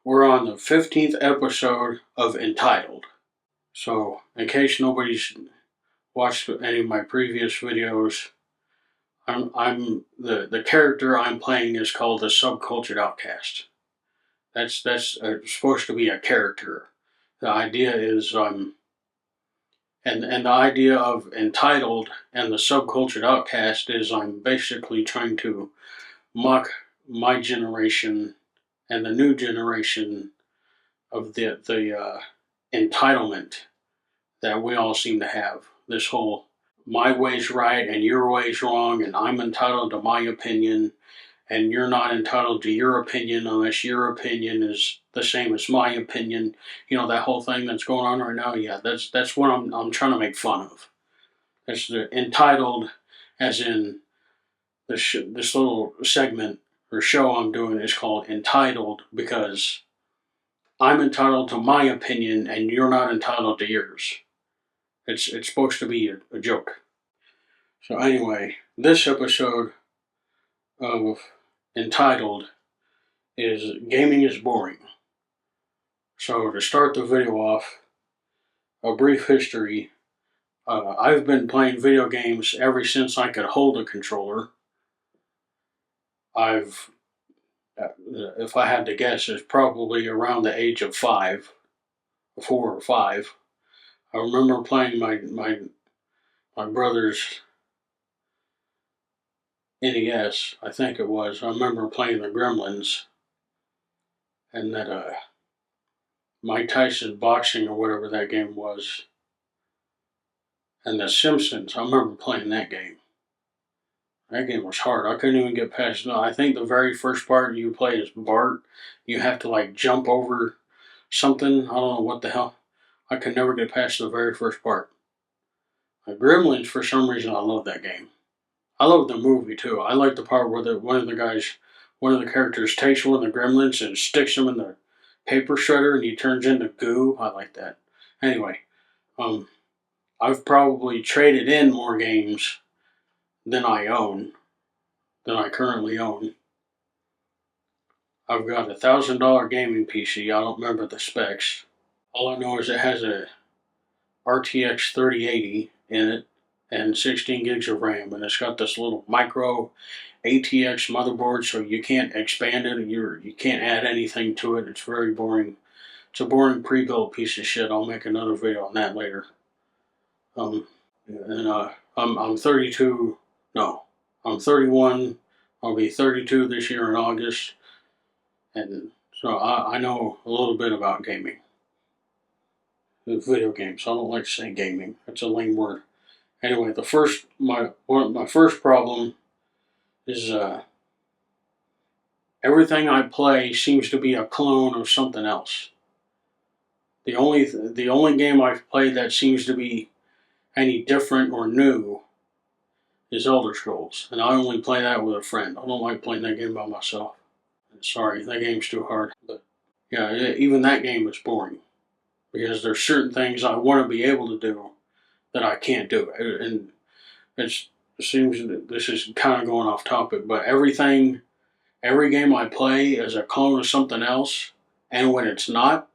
We're on the 15th episode of Entitled. So, in case nobody's watched any of my previous videos, I'm the character I'm playing is called the subcultured outcast. That's supposed to be a character. The idea is and the idea of entitled and the subcultured outcast is I'm basically trying to mock my generation and the new generation of the entitlement that we all seem to have. This whole my way's right and your way's wrong, and I'm entitled to my opinion, and you're not entitled to your opinion unless your opinion is the same as my opinion. You know that whole thing that's going on right now. Yeah, that's what I'm trying to make fun of. That's the entitled, as in this little segment or show I'm doing is called entitled because I'm entitled to my opinion and you're not entitled to yours. It's supposed to be a joke. So anyway, this episode of entitled is gaming is boring. So to start the video off, a brief history. I've been playing video games ever since I could hold a controller. If I had to guess, it's probably around the age of 4 or 5. I remember playing my brother's NES, I think it was. I remember playing the Gremlins and that Mike Tyson boxing or whatever that game was, and The Simpsons. I remember playing that game. That game was hard. I couldn't even get past. No, I think the very first part you play is Bart. You have to like jump over something. I don't know what the hell. I could never get past the very first part. Gremlins, for some reason, I love that game. I love the movie too. I like the part where one of the characters takes one of the gremlins and sticks him in the paper shredder and he turns into goo. I like that. Anyway, I've probably traded in more games than I currently own. I've got $1,000 gaming PC. I don't remember the specs. All I know is it has a RTX 3080 in it and 16 gigs of RAM, and it's got this little micro ATX motherboard, so you can't expand it. You can't add anything to it. It's very boring. It's a boring pre-built piece of shit. I'll make another video on that later. I'm 32. No, I'm 31. I'll be 32 this year in August, and so I know a little bit about gaming, video games. I don't like to say gaming. It's a lame word. Anyway, my first problem is everything I play seems to be a clone of something else. The only game I've played that seems to be any different or new is Elder Scrolls, and I only play that with a friend. I don't like playing that game by myself. Sorry, that game's too hard. But yeah, even that game is boring because there's certain things I want to be able to do that I can't do, and it seems that this is kind of going off topic. But every game I play is a clone of something else, and when it's not,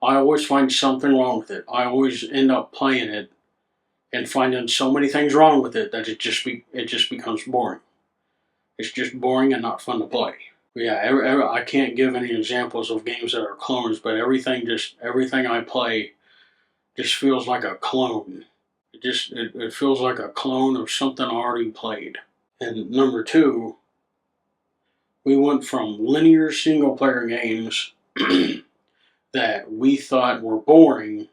I always find something wrong with it. I always end up playing it and finding so many things wrong with it that it just becomes boring. It's just boring and not fun to play. But yeah, I can't give any examples of games that are clones, but everything I play just feels like a clone. It feels like a clone of something already played. And number two, we went from linear single player games that we thought were boring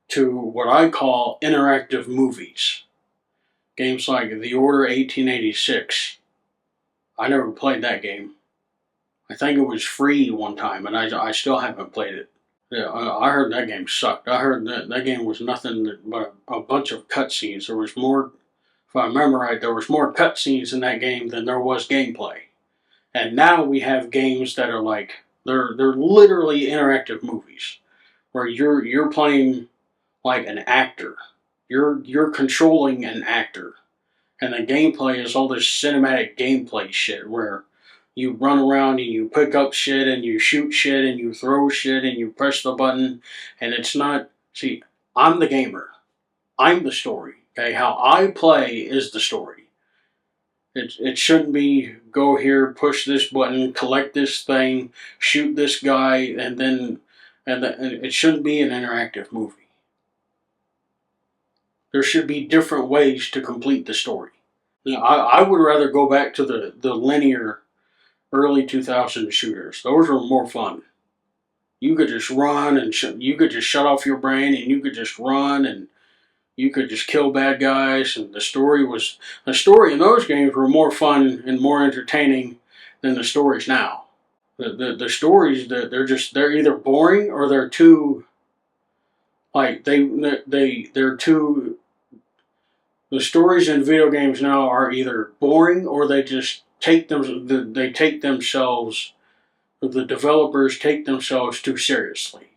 to what I call interactive movies. Games like The Order 1886. I never played that game. I think it was free one time, and I still haven't played it. Yeah, I heard that game sucked. I heard that game was nothing but a bunch of cutscenes. There was more, if I remember right, there was more cutscenes in that game than there was gameplay. And now we have games that are like they're literally interactive movies, where you're playing like an actor. You're controlling an actor, and the gameplay is all this cinematic gameplay shit where you run around and you pick up shit and you shoot shit and you throw shit and you press the button, and it's not. See, I'm the gamer. I'm the story. Okay, how I play is the story. It shouldn't be go here, push this button, collect this thing, shoot this guy, and it shouldn't be an interactive movie. There should be different ways to complete the story. I would rather go back to the linear early 2000 shooters. Those were more fun. You could just run and you could just shut off your brain and you could just run and you could just kill bad guys. And the story in those games were more fun and more entertaining than the stories now. The stories that they're either boring or they're too like they're too. The stories in video games now are either boring or they just take them. They take themselves. The developers take themselves too seriously.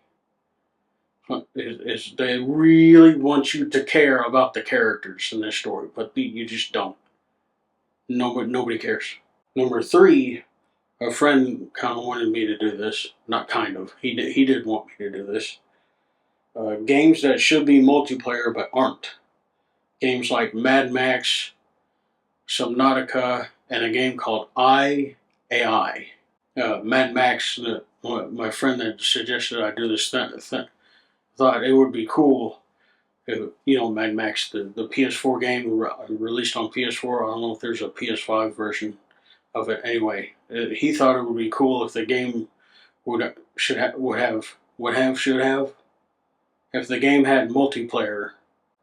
They really want you to care about the characters in this story, but you just don't. Nobody cares. Number 3, a friend kind of wanted me to do this. Not kind of. He did want me to do this. Games that should be multiplayer but aren't. Games like Mad Max, Subnautica, and a game called AI. Mad Max, my friend that suggested I do this thought it would be cool. If, Mad Max, the PS4 game released on PS4. I don't know if there's a PS5 version of it. Anyway, he thought it would be cool if the game should have if the game had multiplayer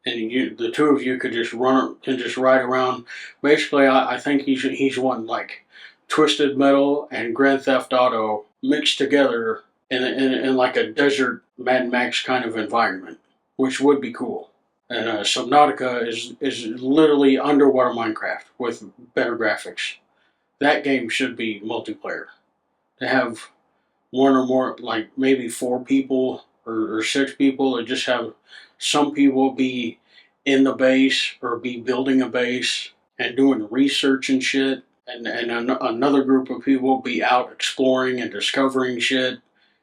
and the two of you could just ride around. Basically, I think he's one like Twisted Metal and Grand Theft Auto mixed together in like a desert Mad Max kind of environment, which would be cool. And Subnautica is literally underwater Minecraft with better graphics. That game should be multiplayer. To have one or more, like maybe 4 people or 6 people, or just have some people be in the base or be building a base and doing research and shit, and another group of people be out exploring and discovering shit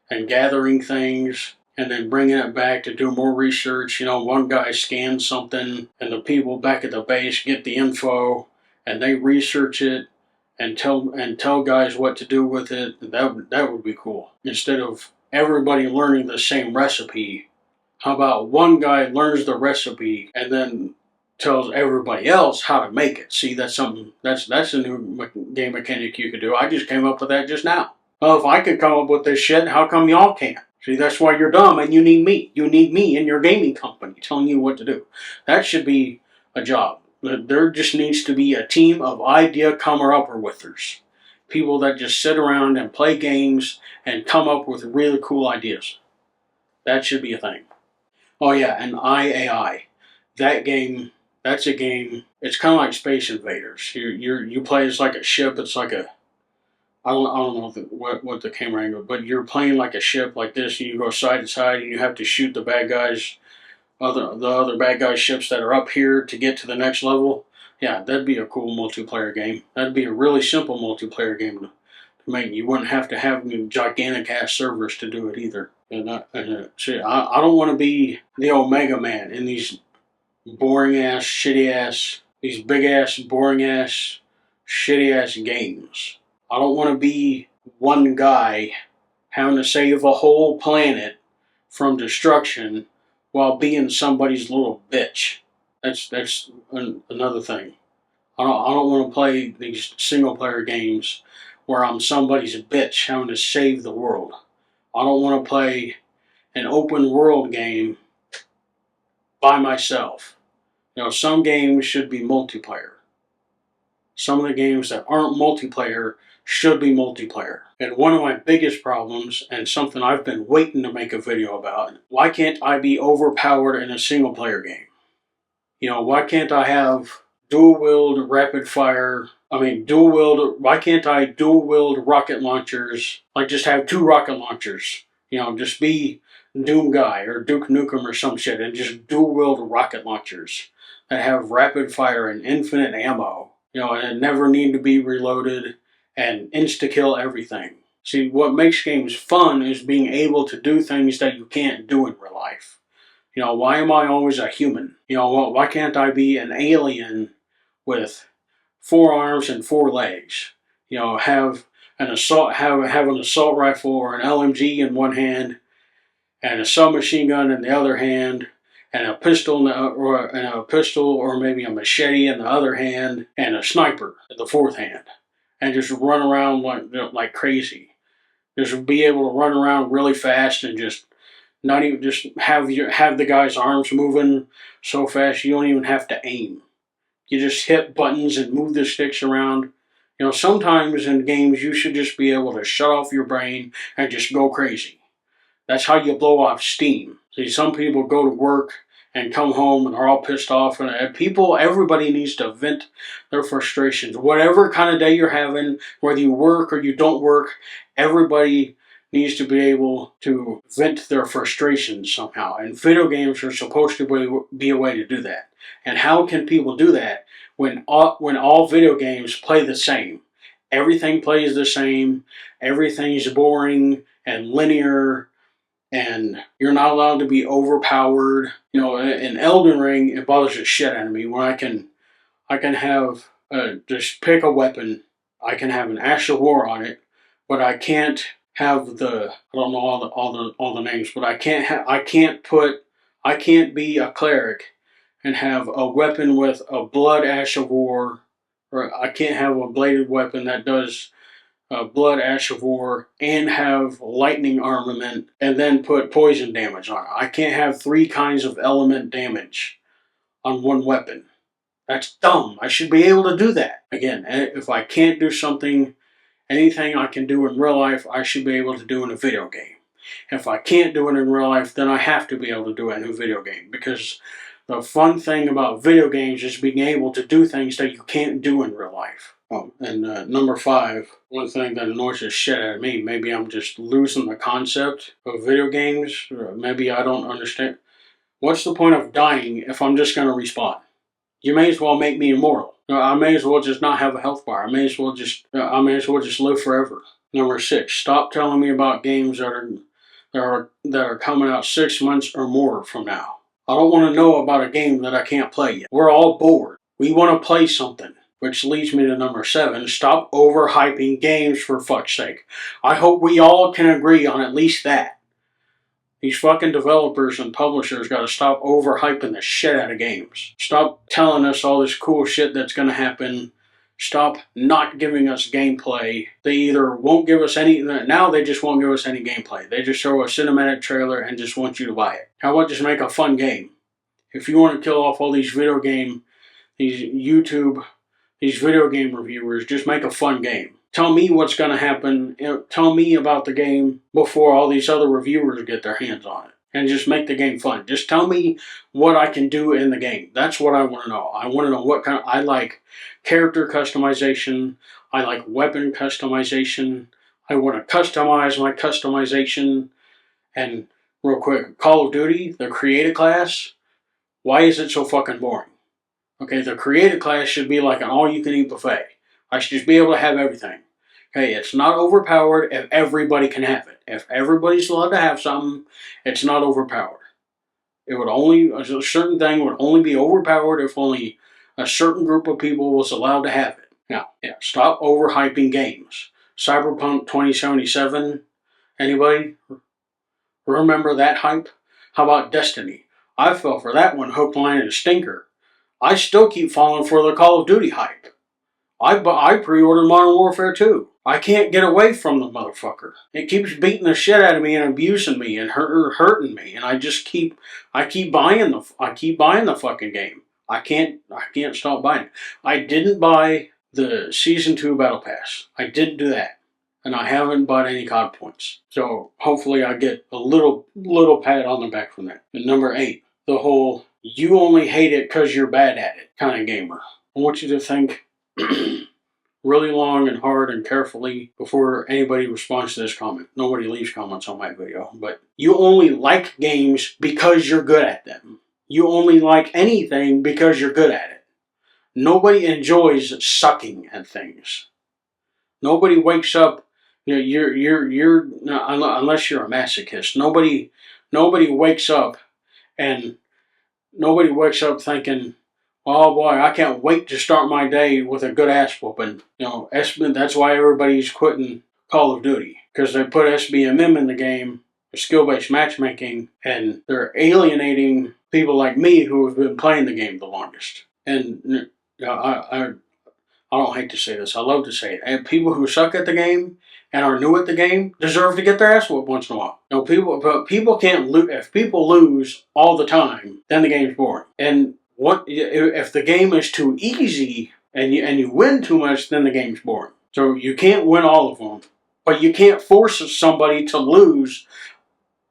and gathering things and then bringing it back to do more research. One guy scans something and the people back at the base get the info and they research it and tell guys what to do with it. That would be cool. Instead of everybody learning the same recipe, how about one guy learns the recipe and then tells everybody else how to make it? See, that's a new game mechanic you could do. I just came up with that just now. Well, if I could come up with this shit, how come y'all can't? See, that's why you're dumb and you need me. You need me in your gaming company telling you what to do. That should be a job. There just needs to be a team of idea comer-upper-withers. People that just sit around and play games and come up with really cool ideas. That should be a thing. Oh yeah, and IAI. That's a game, it's kind of like Space Invaders. You play as like a ship, it's like a, I don't know what the camera angle, but you're playing like a ship like this, and you go side to side, and you have to shoot the bad guys, the other bad guy ships that are up here to get to the next level. Yeah, that'd be a cool multiplayer game. That'd be a really simple multiplayer game to make. You wouldn't have to have gigantic ass servers to do it either. See, I don't want to be the Omega Man in these boring ass, shitty ass, these big ass, boring ass, shitty ass games. I don't want to be one guy having to save a whole planet from destruction while being somebody's little bitch. That's another thing. I don't want to play these single player games where I'm somebody's bitch having to save the world. I don't want to play an open world game by myself. Some games should be multiplayer. Some of the games that aren't multiplayer should be multiplayer. And one of my biggest problems, and something I've been waiting to make a video about, why can't I be overpowered in a single player game? Why can't I have dual-wield rapid fire? Why can't I dual-wield rocket launchers? Like just have 2 rocket launchers. Just be Doom Guy or Duke Nukem or some shit and just dual-wield rocket launchers that have rapid fire and infinite ammo. And it never need to be reloaded. and insta-kill everything. See, what makes games fun is being able to do things that you can't do in real life. Why am I always a human? Why can't I be an alien with 4 arms and 4 legs? Have an assault rifle or an LMG in one hand, and a submachine gun in the other hand, and a pistol or maybe a machete in the other hand, and a sniper in the fourth hand, and just run around like crazy. Just be able to run around really fast and just not even just have the guy's arms moving so fast you don't even have to aim. You just hit buttons and move the sticks around. Sometimes in games you should just be able to shut off your brain and just go crazy. That's how you blow off steam. See, some people go to work and come home and are all pissed off, and everybody needs to vent their frustrations. Whatever kind of day you're having, whether you work or you don't work, everybody needs to be able to vent their frustrations somehow. And video games are supposed to be a way to do that. And how can people do that when all video games play the same? Everything plays the same, everything's boring and linear, and you're not allowed to be overpowered. In Elden Ring, it bothers the shit out of me when I can have just pick a weapon. I can have an Ash of War on it, but I can't have I don't know all the names, but I can't be a cleric and have a weapon with a blood Ash of War, or I can't have a bladed weapon that does blood Ash of War and have lightning armament and then put poison damage on it. I can't have 3 kinds of element damage on one weapon. That's dumb. I should be able to do that. Again, if I can't do anything I can do in real life, I should be able to do in a video game. If I can't do it in real life, then I have to be able to do it in a video game, because the fun thing about video games is being able to do things that you can't do in real life. Oh, and number 5, one thing that annoys the shit out of me, maybe I'm just losing the concept of video games, or maybe I don't understand. What's the point of dying if I'm just going to respawn? You may as well make me immortal. I may as well just not have a health bar. I may as well just live forever. Number 6, stop telling me about games that are coming out 6 months or more from now. I don't want to know about a game that I can't play yet. We're all bored. We want to play something. Which leads me to number 7, stop overhyping games, for fuck's sake. I hope we all can agree on at least that. These fucking developers and publishers gotta stop overhyping the shit out of games. Stop telling us all this cool shit that's gonna happen. Stop not giving us gameplay. They either won't give us now they just won't give us any gameplay. They just show a cinematic trailer and just want you to buy it. How about just make a fun game? If you want to kill off all these video game reviewers, just make a fun game. Tell me what's going to happen. Tell me about the game before all these other reviewers get their hands on it. And just make the game fun. Just tell me what I can do in the game. That's what I want to know. I want to know I like character customization. I like weapon customization. I want to customize my customization. And real quick, Call of Duty, the create a class, why is it so fucking boring? Okay, the creative class should be like an all-you-can-eat buffet. I should just be able to have everything. Okay, it's not overpowered if everybody can have it. If everybody's allowed to have something, it's not overpowered. A certain thing would only be overpowered if only a certain group of people was allowed to have it. Now, stop overhyping games. Cyberpunk 2077, anybody remember that hype? How about Destiny? I fell for that one hook, line, and stinker. I still keep falling for the Call of Duty hype. I pre-ordered Modern Warfare 2. I can't get away from the motherfucker. It keeps beating the shit out of me and abusing me and hurting me, and I keep buying the fucking game. I can't stop buying it. I didn't buy the Season 2 Battle Pass. I didn't do that. And I haven't bought any COD points. So hopefully I get a little pat on the back from that. And number 8, the whole you only hate it because you're bad at it kind of gamer. I want you to think really long and hard and carefully before anybody responds to this comment. Nobody leaves comments on my video. But you only like games because you're good at them. You only like anything because you're good at it. Nobody enjoys sucking at things. Nobody wakes up. You're unless you're a masochist. Nobody wakes up and nobody wakes up thinking, "Oh boy, I can't wait to start my day with a good ass whooping." That's why everybody's quitting Call of Duty, because they put SBMM in the game, skill-based matchmaking, and they're alienating people like me who have been playing the game the longest. And I don't hate to say this, I love to say it. And people who suck at the game and are new at the game deserve to get their ass whooped once in a while. People can't lose. If people lose all the time, then the game's boring. And what if the game is too easy and you win too much? Then the game's boring. So you can't win all of them, but you can't force somebody to lose.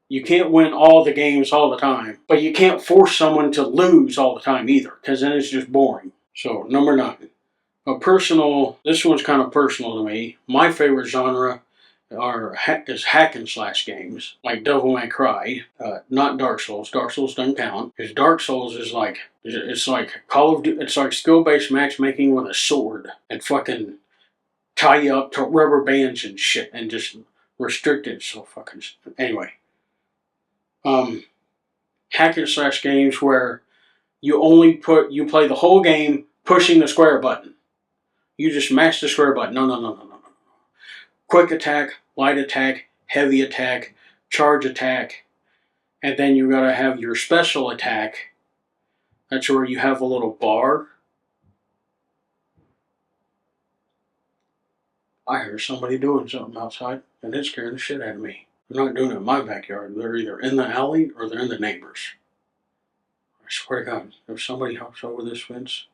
You can't win all the games all the time, but you can't force someone to lose all the time either, because then it's just boring. So number 9. This one's kind of personal to me. My favorite genre is hack and slash games, like Devil May Cry, not Dark Souls. Dark Souls doesn't count, because Dark Souls is like, it's like Call of Duty, it's like skill-based matchmaking with a sword, and fucking tie you up to rubber bands and shit, and just restrict it. So fucking, anyway. Hack and slash games where you play the whole game pushing the square button. You just mash the square button. No. Quick attack, light attack, heavy attack, charge attack, and then you gotta have your special attack. That's where you have a little bar. I heard somebody doing something outside, and it scared the shit out of me. They're not doing it in my backyard. They're either in the alley or they're in the neighbors. I swear to God, if somebody hops over this fence.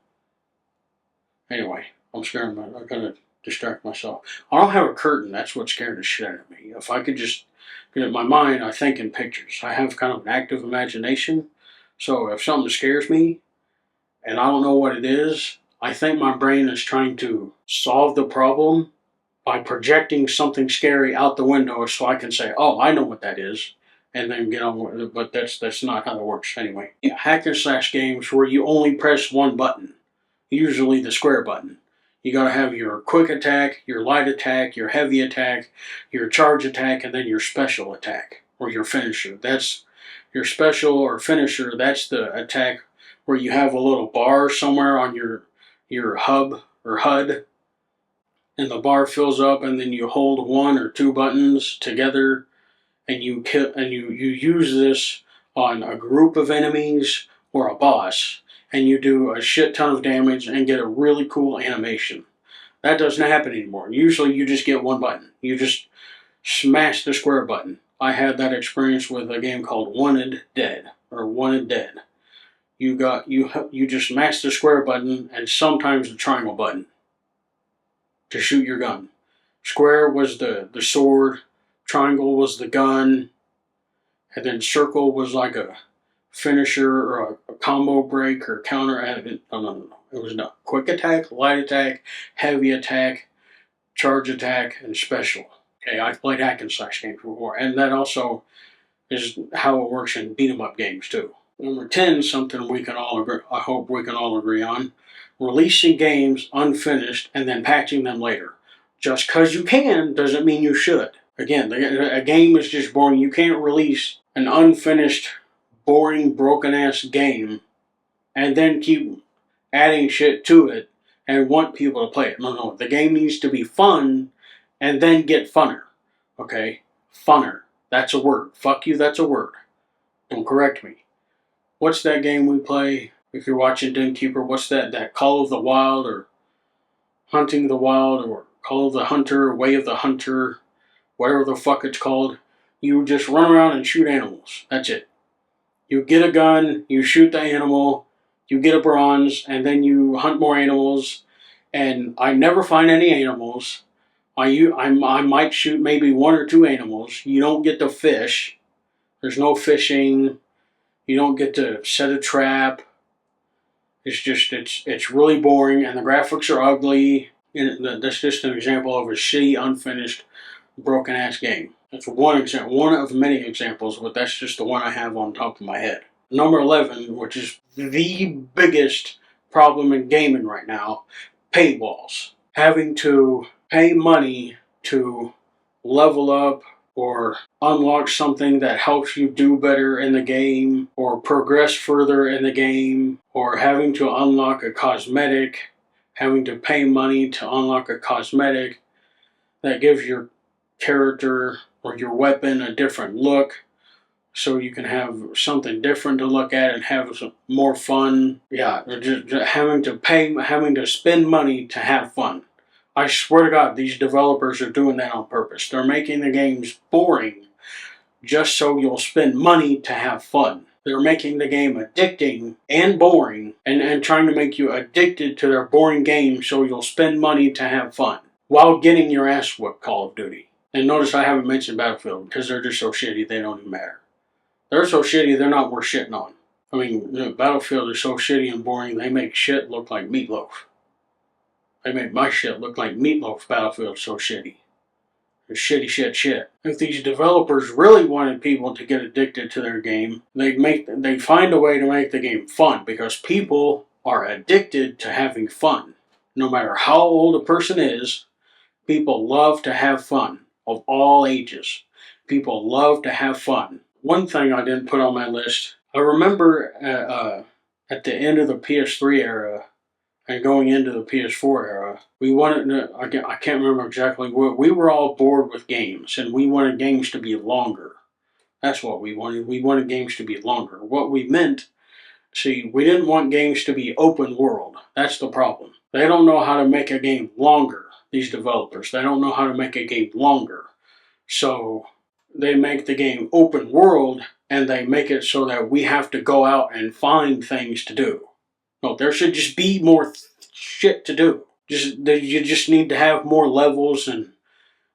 Anyway, I'm scared about it. I gotta distract myself. I don't have a curtain. That's what scared the shit out of me. If I could just get in my mind, I think in pictures. I have kind of an active imagination. So if something scares me and I don't know what it is, I think my brain is trying to solve the problem by projecting something scary out the window so I can say, "Oh, I know what that is," and then get on with it. But that's not how it works anyway. Yeah, hack and slash games where you only press one button, usually the square button. You gotta have your quick attack, your light attack, your heavy attack, your charge attack, and then your special attack, or your finisher. That's your special or finisher. That's the attack where you have a little bar somewhere on your hub or HUD, and the bar fills up, and then you hold one or two buttons together, and you use this on a group of enemies or a boss, and you do a shit ton of damage and get a really cool animation. That doesn't happen anymore. Usually you just get one button. You just smash the square button. I had that experience with a game called Wanted Dead. You just smash the square button and sometimes the triangle button to shoot your gun. Square was the sword, triangle was the gun, and then circle was like a finisher or a combo break or counter. No. It was not quick attack, light attack, heavy attack, charge attack, and special. Okay, I've played hack and slash games before, and that also is how it works in beat 'em up games too. Number 10, something we can all agree, I hope we can all agree on: releasing games unfinished and then patching them later. Just because you can doesn't mean you should. Again, a game is just boring. You can't release an unfinished, boring, broken ass game and then keep adding shit to it and want people to play it. No. The game needs to be fun and then get funner. Okay? Funner. That's a word. Fuck you, that's a word. Don't correct me. What's that game we play? If you're watching Den Keeper, what's that Call of the Wild or Hunting the Wild or Call of the Hunter, Way of the Hunter, whatever the fuck it's called? You just run around and shoot animals. That's it. You get a gun, you shoot the animal, you get a bronze, and then you hunt more animals. And I never find any animals. I might shoot maybe one or two animals. You don't get to fish. There's no fishing. You don't get to set a trap. It's really boring, and the graphics are ugly. And that's just an example of a shitty, unfinished, broken ass game. That's one example, one of many examples, but that's just the one I have on top of my head. Number 11, which is the biggest problem in gaming right now: paywalls. Having to pay money to level up or unlock something that helps you do better in the game or progress further in the game, or having to unlock a cosmetic, having to pay money to unlock a cosmetic that gives your character or your weapon a different look, so you can have something different to look at and have some more fun. Yeah, just having to spend money to have fun. I swear to God, these developers are doing that on purpose. They're making the games boring just so you'll spend money to have fun. They're making the game addicting and boring, and trying to make you addicted to their boring game so you'll spend money to have fun while getting your ass whooped. Call of Duty. And notice I haven't mentioned Battlefield because they're just so shitty they don't even matter. They're so shitty they're not worth shitting on. I mean, Battlefield is so shitty and boring they make shit look like meatloaf. They make my shit look like meatloaf. Battlefield's so shitty. Shitty shit. If these developers really wanted people to get addicted to their game, they'd find a way to make the game fun, because people are addicted to having fun. No matter how old a person is, people love to have fun, of all ages. People love to have fun. One thing I didn't put on my list, I remember at the end of the PS3 era and going into the PS4 era, we wanted to, I can't remember exactly what, we were all bored with games, and we wanted games to be longer. That's what we wanted. We wanted games to be longer. What we meant, see, we didn't want games to be open world. That's the problem. They don't know how to make a game longer, these developers. They don't know how to make a game longer. So they make the game open world, and they make it so that we have to go out and find things to do. No, there should just be more shit to do. You just need to have more levels and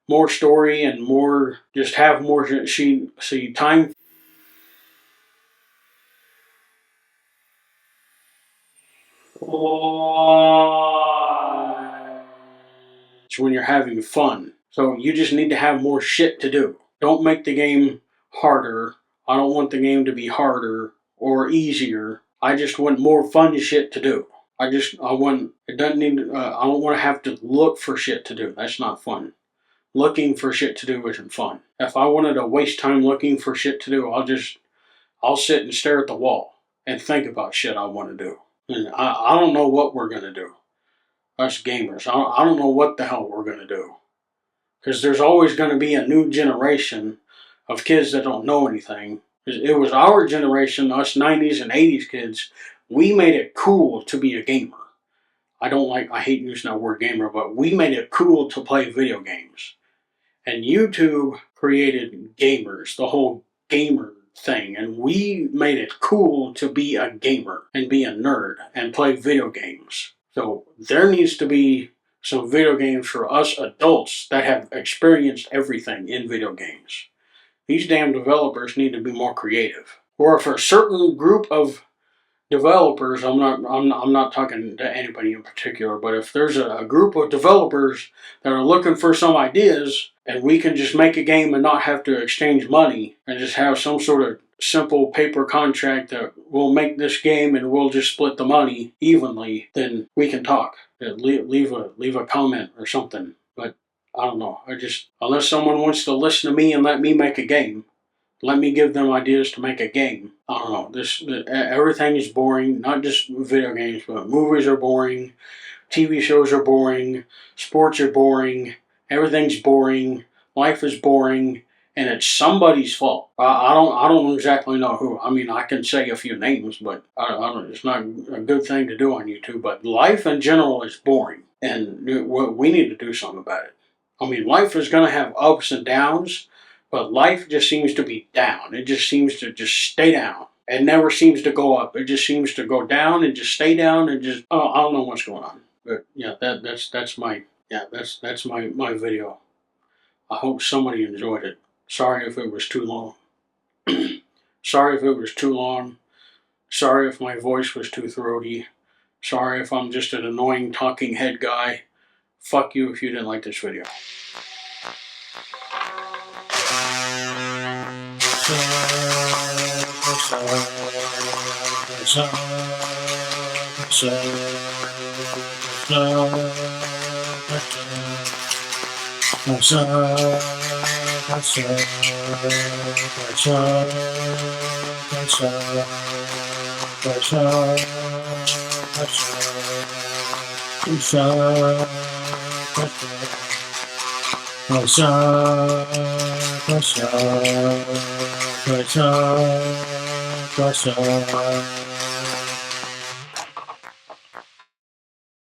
more story and more. Just have more. See, time. It's when you're having fun. So you just need to have more shit to do. Don't make the game harder. I don't want the game to be harder or easier. I just want more fun shit to do. I want, it doesn't need, I don't want to have to look for shit to do. That's not fun. Looking for shit to do isn't fun. If I wanted to waste time looking for shit to do, I'll sit and stare at the wall and think about shit I want to do. And I don't know what we're going to do. Us gamers, I don't know what the hell we're going to do. Because there's always going to be a new generation of kids that don't know anything. It was our generation, us 90s and 80s kids, we made it cool to be a gamer. I hate using that word gamer, but we made it cool to play video games. And YouTube created gamers, the whole gamer thing, and we made it cool to be a gamer and be a nerd and play video games. So there needs to be some video games for us adults that have experienced everything in video games. These damn developers need to be more creative. Or for a certain group of developers, I'm not talking to anybody in particular, but if there's a group of developers that are looking for some ideas, and we can just make a game and not have to exchange money and just have some sort of simple paper contract that we'll make this game and we'll just split the money evenly, then we can talk. Leave a comment or something. But I don't know. Unless someone wants to listen to me and let me make a game, let me give them ideas to make a game. I don't know. Everything is boring. Not just video games, but movies are boring. TV shows are boring. Sports are boring. Everything's boring. Life is boring, and it's somebody's fault. I don't exactly know who. I mean, I can say a few names, but I don't. It's not a good thing to do on YouTube. But life in general is boring, and we need to do something about it. I mean, life is going to have ups and downs. But life just seems to be down. It just seems to just stay down. It never seems to go up. It just seems to go down and just stay down and just, oh, I don't know what's going on. But yeah, that's my video. I hope somebody enjoyed it. Sorry if it was too long. Sorry if it was too long. Sorry if my voice was too throaty. Sorry if I'm just an annoying talking head guy. Fuck you if you didn't like this video. So Kasha, kasha, kasha, kasha, kasha, kasha, kasha, kasha, kasha, kasha, kasha.